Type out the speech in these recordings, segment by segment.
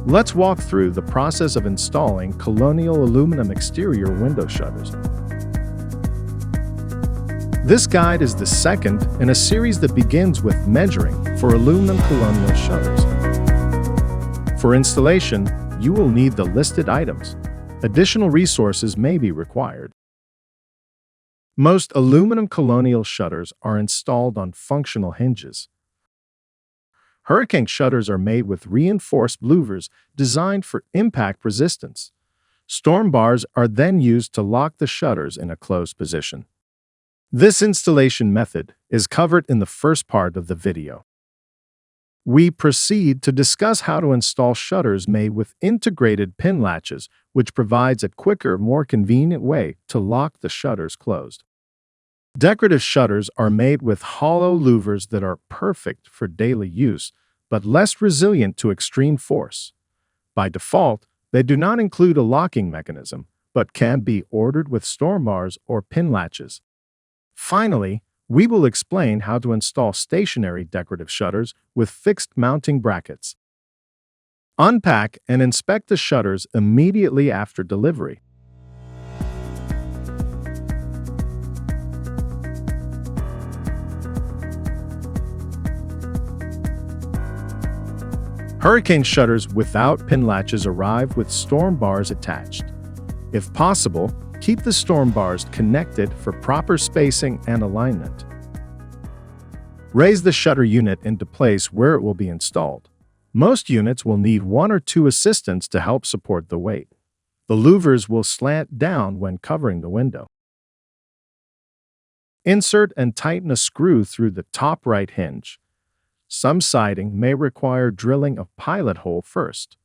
Let's walk through the process of installing colonial aluminum exterior window shutters. This guide is the second in a series that begins with measuring for aluminum colonial shutters. For installation, you will need the listed items. Additional resources may be required. Most aluminum colonial shutters are installed on functional hinges. Hurricane shutters are made with reinforced louvers designed for impact resistance. Storm bars are then used to lock the shutters in a closed position. This installation method is covered in the first part of the video. We proceed to discuss how to install shutters made with integrated pin latches, which provides a quicker, more convenient way to lock the shutters closed. Decorative shutters are made with hollow louvers that are perfect for daily use, but less resilient to extreme force. By default, they do not include a locking mechanism, but can be ordered with storm bars or pin latches. Finally, we will explain how to install stationary decorative shutters with fixed mounting brackets. Unpack and inspect the shutters immediately after delivery. Hurricane shutters without pin latches arrive with storm bars attached. If possible, keep the storm bars connected for proper spacing and alignment. Raise the shutter unit into place where it will be installed. Most units will need one or two assistants to help support the weight. The louvers will slant down when covering the window. Insert and tighten a screw through the top right hinge. Some siding may require drilling a pilot hole first.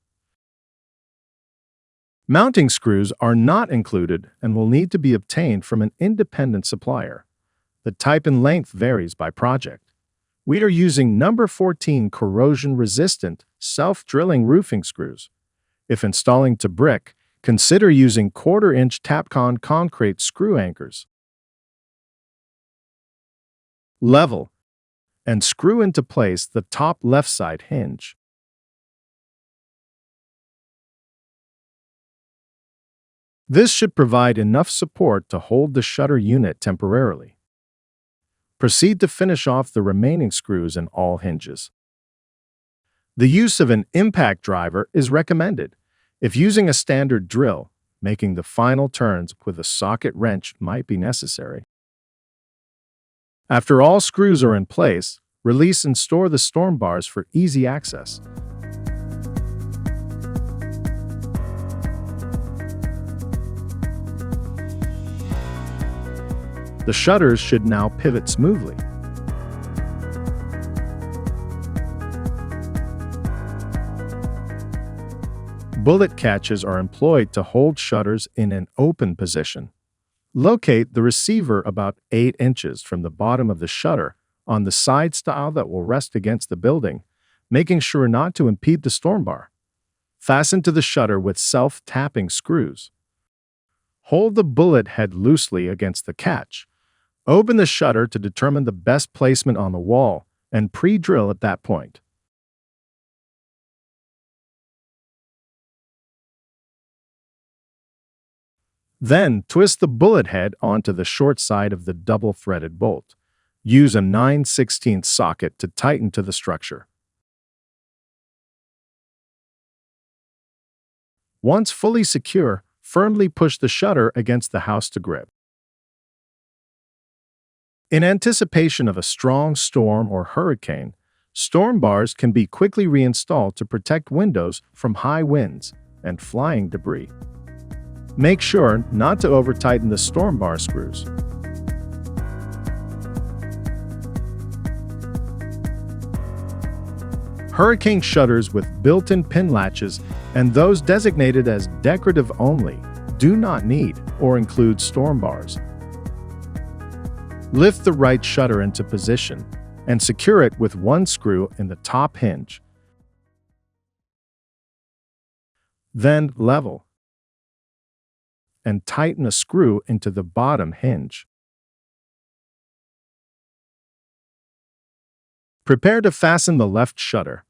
Mounting screws are not included and will need to be obtained from an independent supplier. The type and length varies by project. We are using number 14 corrosion-resistant, self-drilling roofing screws. If installing to brick, consider using quarter-inch Tapcon concrete screw anchors. Level and screw into place the top left side hinge. This should provide enough support to hold the shutter unit temporarily. Proceed to finish off the remaining screws in all hinges. The use of an impact driver is recommended. If using a standard drill, making the final turns with a socket wrench might be necessary. After all screws are in place, release and store the storm bars for easy access. The shutters should now pivot smoothly. Bullet catches are employed to hold shutters in an open position. Locate the receiver about 8 inches from the bottom of the shutter on the side stile that will rest against the building, making sure not to impede the storm bar. Fasten to the shutter with self-tapping screws. Hold the bullet head loosely against the catch. Open the shutter to determine the best placement on the wall and pre-drill at that point. Then, twist the bullet head onto the short side of the double-threaded bolt. Use a 9/16 socket to tighten to the structure. Once fully secure, firmly push the shutter against the house to grip. In anticipation of a strong storm or hurricane, storm bars can be quickly reinstalled to protect windows from high winds and flying debris. Make sure not to over-tighten the storm bar screws. Hurricane shutters with built-in pin latches and those designated as decorative-only do not need or include storm bars. Lift the right shutter into position and secure it with one screw in the top hinge. Then level and tighten a screw into the bottom hinge. Prepare to fasten the left shutter.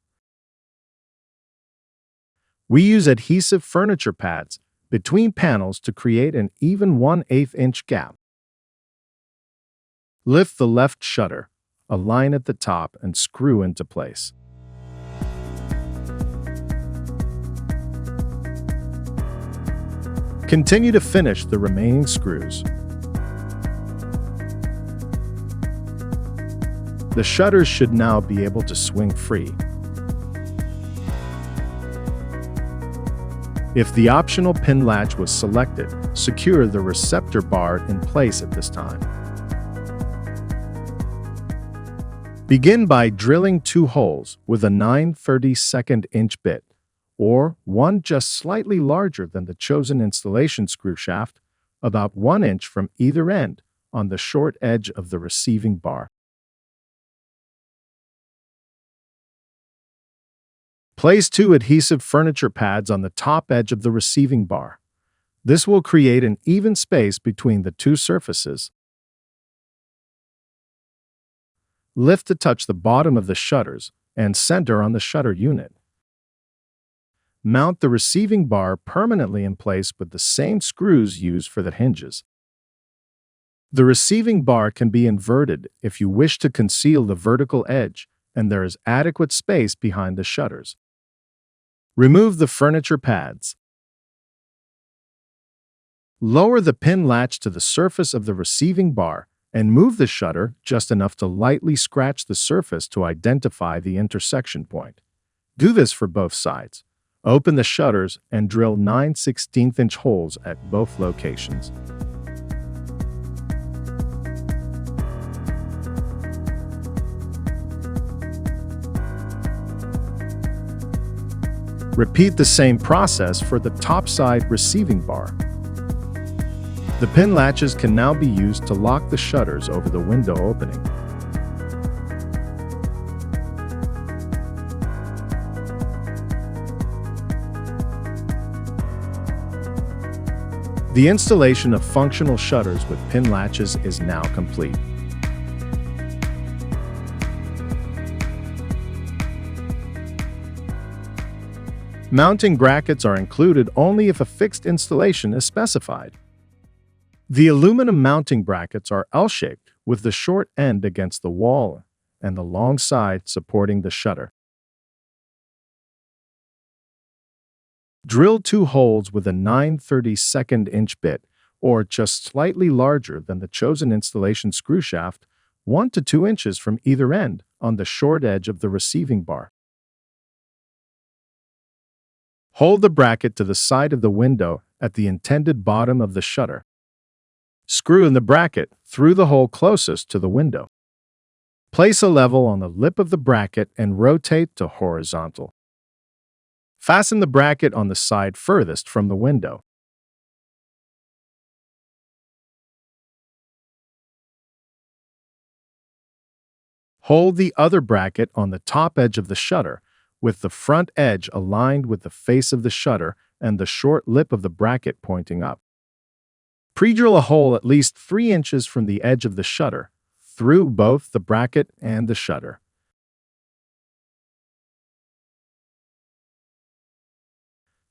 We use adhesive furniture pads between panels to create an even 1/8 inch gap. Lift the left shutter, align at the top, and screw into place. Continue to finish the remaining screws. The shutters should now be able to swing free. If the optional pin latch was selected, secure the receptor bar in place at this time. Begin by drilling 2 holes with a 9/32 inch bit, or one just slightly larger than the chosen installation screw shaft, about 1 inch from either end on the short edge of the receiving bar. Place 2 adhesive furniture pads on the top edge of the receiving bar. This will create an even space between the 2 surfaces. Lift to touch the bottom of the shutters and center on the shutter unit. Mount the receiving bar permanently in place with the same screws used for the hinges. The receiving bar can be inverted if you wish to conceal the vertical edge and there is adequate space behind the shutters. Remove the furniture pads. Lower the pin latch to the surface of the receiving bar and move the shutter just enough to lightly scratch the surface to identify the intersection point. Do this for both sides. Open the shutters and drill 9/16 inch holes at both locations. Repeat the same process for the top side receiving bar. The pin latches can now be used to lock the shutters over the window opening. The installation of functional shutters with pin latches is now complete. Mounting brackets are included only if a fixed installation is specified. The aluminum mounting brackets are L-shaped with the short end against the wall and the long side supporting the shutter. Drill 2 holes with a 9/32 inch bit, or just slightly larger than the chosen installation screw shaft, 1 to 2 inches from either end on the short edge of the receiving bar. Hold the bracket to the side of the window at the intended bottom of the shutter. Screw in the bracket through the hole closest to the window. Place a level on the lip of the bracket and rotate to horizontal. Fasten the bracket on the side furthest from the window. Hold the other bracket on the top edge of the shutter, with the front edge aligned with the face of the shutter and the short lip of the bracket pointing up. Pre-drill a hole at least 3 inches from the edge of the shutter, through both the bracket and the shutter.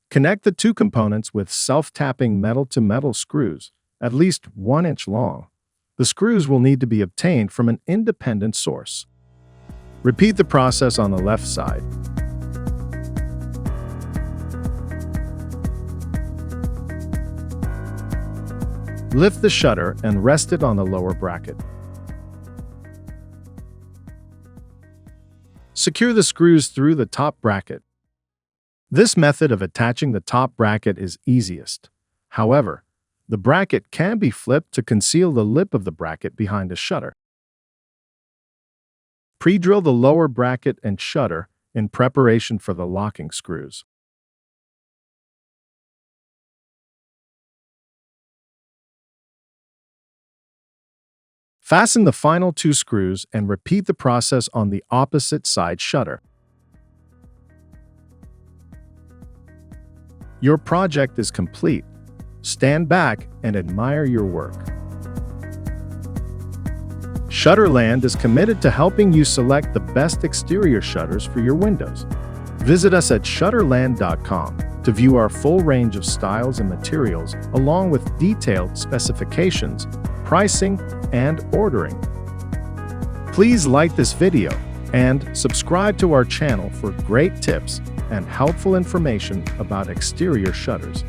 Connect the 2 components with self-tapping metal-to-metal screws, at least 1 inch long. The screws will need to be obtained from an independent source. Repeat the process on the left side. Lift the shutter and rest it on the lower bracket. Secure the screws through the top bracket. This method of attaching the top bracket is easiest. However, the bracket can be flipped to conceal the lip of the bracket behind a shutter. Pre-drill the lower bracket and shutter in preparation for the locking screws. Fasten the final 2 screws and repeat the process on the opposite side shutter. Your project is complete. Stand back and admire your work. Shutterland is committed to helping you select the best exterior shutters for your windows. Visit us at shutterland.com to view our full range of styles and materials, along with detailed specifications, pricing, and ordering. Please like this video and subscribe to our channel for great tips and helpful information about exterior shutters.